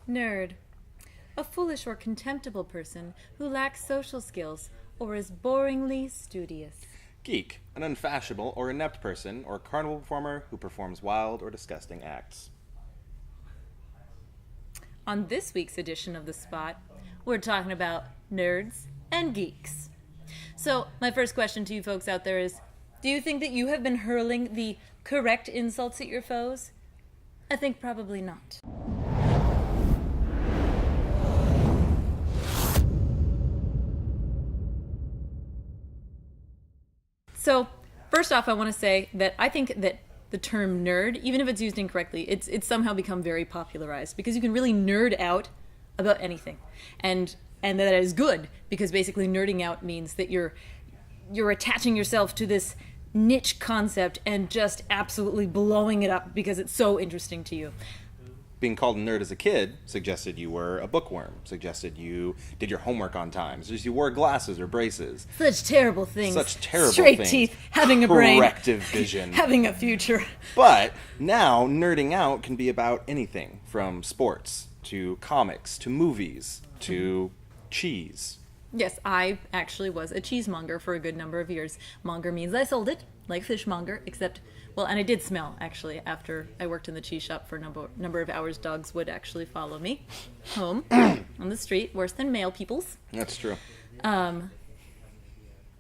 Nerd. A foolish or contemptible person who lacks social skills or is boringly studious. Geek. An unfashionable or inept person or carnival performer who performs wild or disgusting acts. On this week's edition of The Spot, we're talking about nerds and geeks. So, my first question to you folks out there is, do you think that you have been hurling the correct insults at your foes? I think probably not. So, first off, I want to say that I think that the term nerd, even if it's used incorrectly, it's somehow become very popularized because you can really nerd out about anything. And that is good because basically nerding out means that you're attaching yourself to this niche concept and just absolutely blowing it up because it's so interesting to you. Being called a nerd as a kid suggested you were a bookworm, suggested you did your homework on time, suggested you wore glasses or braces. Such terrible things. Such terrible Straight things. teeth, having a brain. Corrective vision. Having a future. But now nerding out can be about anything from sports to comics to movies to cheese. Yes, I actually was a cheesemonger for a good number of years. Monger means I sold it, like fishmonger, except, well, and I did smell, actually, after I worked in the cheese shop for a number of hours. Dogs would actually follow me home on the street, worse than male people's. That's true.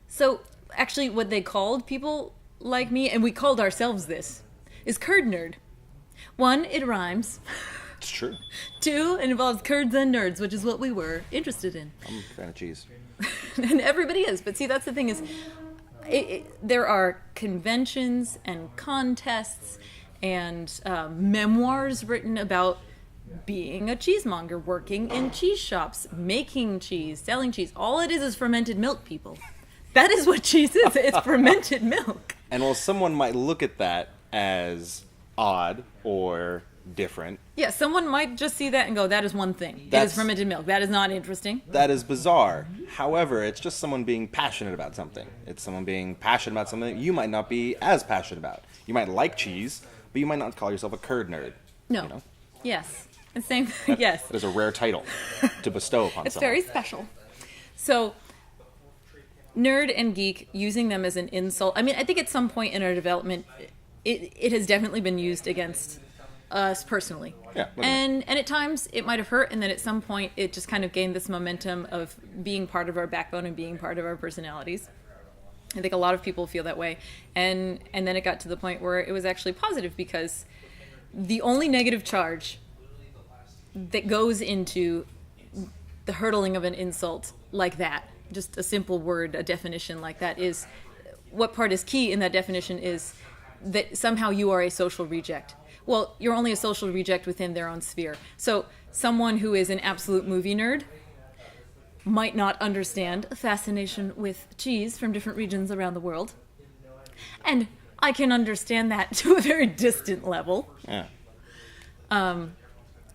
So, actually, what they called people like me, and we called ourselves this, is curd nerd. One, it rhymes. It's true. Two, it involves curds and nerds, which is what we were interested in. I'm a fan of cheese. And everybody is. But see, that's the thing is, there are conventions and contests and memoirs written about being a cheesemonger, working in cheese shops, making cheese, selling cheese. All it is fermented milk, people. That is what cheese is. It's fermented milk. And while someone might look at that as odd or different. Yeah, someone might just see that and go, that is one thing. It is fermented milk. That is not interesting. That is bizarre. However, it's just someone being passionate about something. It's someone being passionate about something that you might not be as passionate about. You might like cheese, but you might not call yourself a curd nerd. No. You know? Yes. And same. Yes. That is a rare title to bestow upon it's someone. Very special. So, nerd and geek, using them as an insult. I mean, I think at some point in our development, it has definitely been used against us personally. Yeah. And at times it might have hurt, and then at some point it just kind of gained this momentum of being part of our backbone and being part of our personalities. I think a lot of people feel that way. And then it got to the point where it was actually positive because the only negative charge that goes into the hurtling of an insult like that, just a simple word, a definition like that, is what part is key in that definition is that somehow you are a social reject. Well, you're only a social reject within their own sphere. So someone who is an absolute movie nerd might not understand a fascination with cheese from different regions around the world. And I can understand that to a very distant level. Yeah.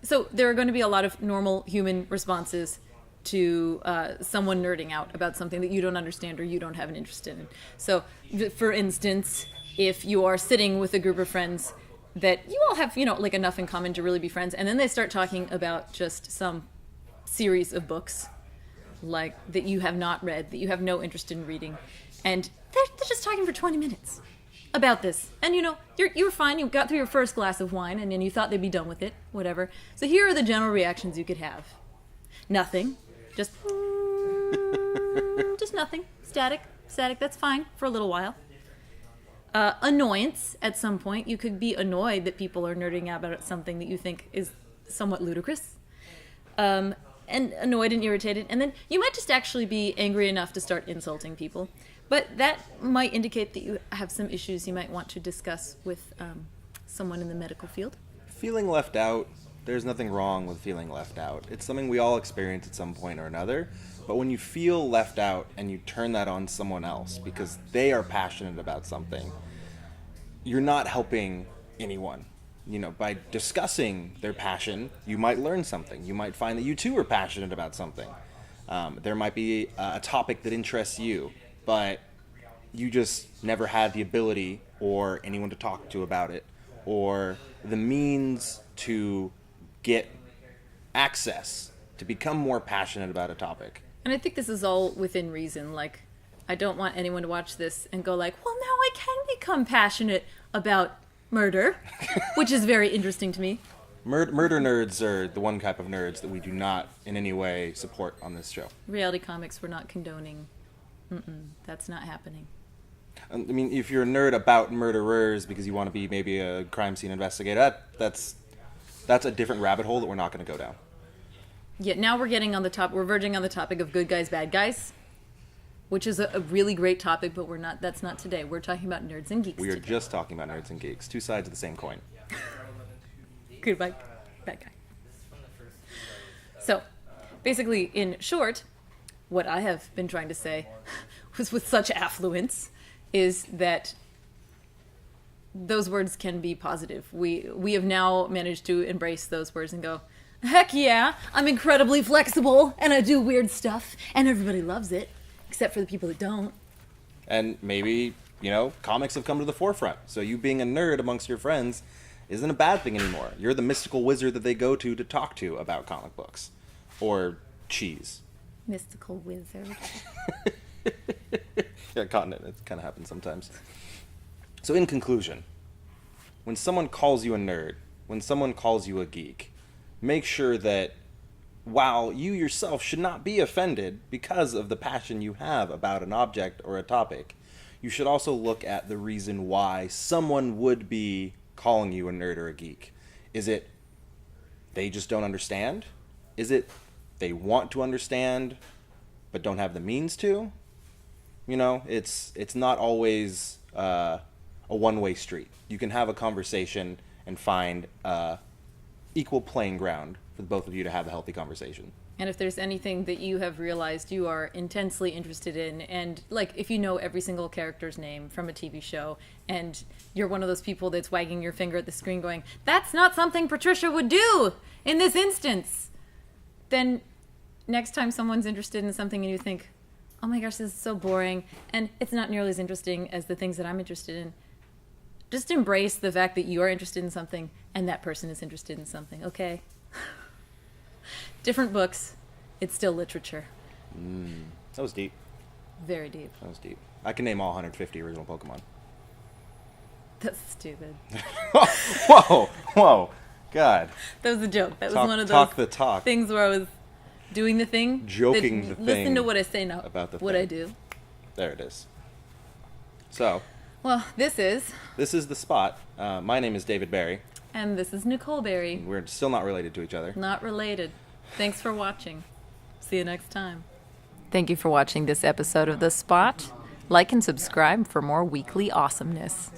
So there are going to be a lot of normal human responses to someone nerding out about something that you don't understand or you don't have an interest in. So, for instance, if you are sitting with a group of friends that you all have, like enough in common to really be friends, and then they start talking about just some series of books, like that you have not read, that you have no interest in reading, and they're just talking for 20 minutes about this. And you're fine, you got through your first glass of wine, and then you thought they'd be done with it, whatever. So here are the general reactions you could have. Nothing. Just nothing. Static, that's fine for a little while. Annoyance at some point. You could be annoyed that people are nerding out about something that you think is somewhat ludicrous. And annoyed and irritated. And then you might just actually be angry enough to start insulting people. But that might indicate that you have some issues you might want to discuss with someone in the medical field. Feeling left out, there's nothing wrong with feeling left out. It's something we all experience at some point or another. But when you feel left out and you turn that on someone else because they are passionate about something, you're not helping anyone. By discussing their passion, you might learn something. You might find that you too are passionate about something. There might be a topic that interests you, but you just never had the ability or anyone to talk to about it or the means to get access to become more passionate about a topic. And I think this is all within reason. Like, I don't want anyone to watch this and go like, well, now I can become passionate about murder, which is very interesting to me. Murder nerds are the one type of nerds that we do not in any way support on this show. Reality comics, we're not condoning. That's not happening. I mean, if you're a nerd about murderers because you want to be maybe a crime scene investigator, that's a different rabbit hole that we're not going to go down. Yeah, now we're getting on the top. We're verging on the topic of good guys, bad guys, which is a really great topic, but we're not. That's not today. We're talking about nerds and geeks. We are today. just talking about nerds and geeks, two sides of the same coin. Good guy, bad guy. So, basically, in short, what I have been trying to say was with such affluence is that those words can be positive. We have now managed to embrace those words and go, heck yeah, I'm incredibly flexible and I do weird stuff and everybody loves it, except for the people that don't. And maybe, comics have come to the forefront. So you being a nerd amongst your friends isn't a bad thing anymore. You're the mystical wizard that they go to talk to about comic books. Or cheese. Mystical wizard. Yeah, continent. It kind of happens sometimes. So in conclusion, when someone calls you a nerd, when someone calls you a geek, make sure that while you yourself should not be offended because of the passion you have about an object or a topic, you should also look at the reason why someone would be calling you a nerd or a geek. Is it they just don't understand? Is it they want to understand but don't have the means to? It's not always a one-way street. You can have a conversation and find equal playing ground for both of you to have a healthy conversation. And if there's anything that you have realized you are intensely interested in, and like if you know every single character's name from a TV show, and you're one of those people that's wagging your finger at the screen going, that's not something Patricia would do in this instance, then next time someone's interested in something and you think, oh my gosh, this is so boring, and it's not nearly as interesting as the things that I'm interested in, just embrace the fact that you are interested in something and that person is interested in something, okay? Different books, it's still literature. That was deep. Very deep. That was deep. I can name all 150 original Pokemon. That's stupid. Whoa, God. That was a joke. That was one of Talk those the talk. things where I was doing the thing. Joking the thing. Listen to what I say now. About the what thing. I do. There it is. So. Well, this is The Spot. My name is David Barry. And this is Nicole Berry. We're still not related to each other. Not related. Thanks for watching. See you next time. Thank you for watching this episode of The Spot. Like and subscribe for more weekly awesomeness.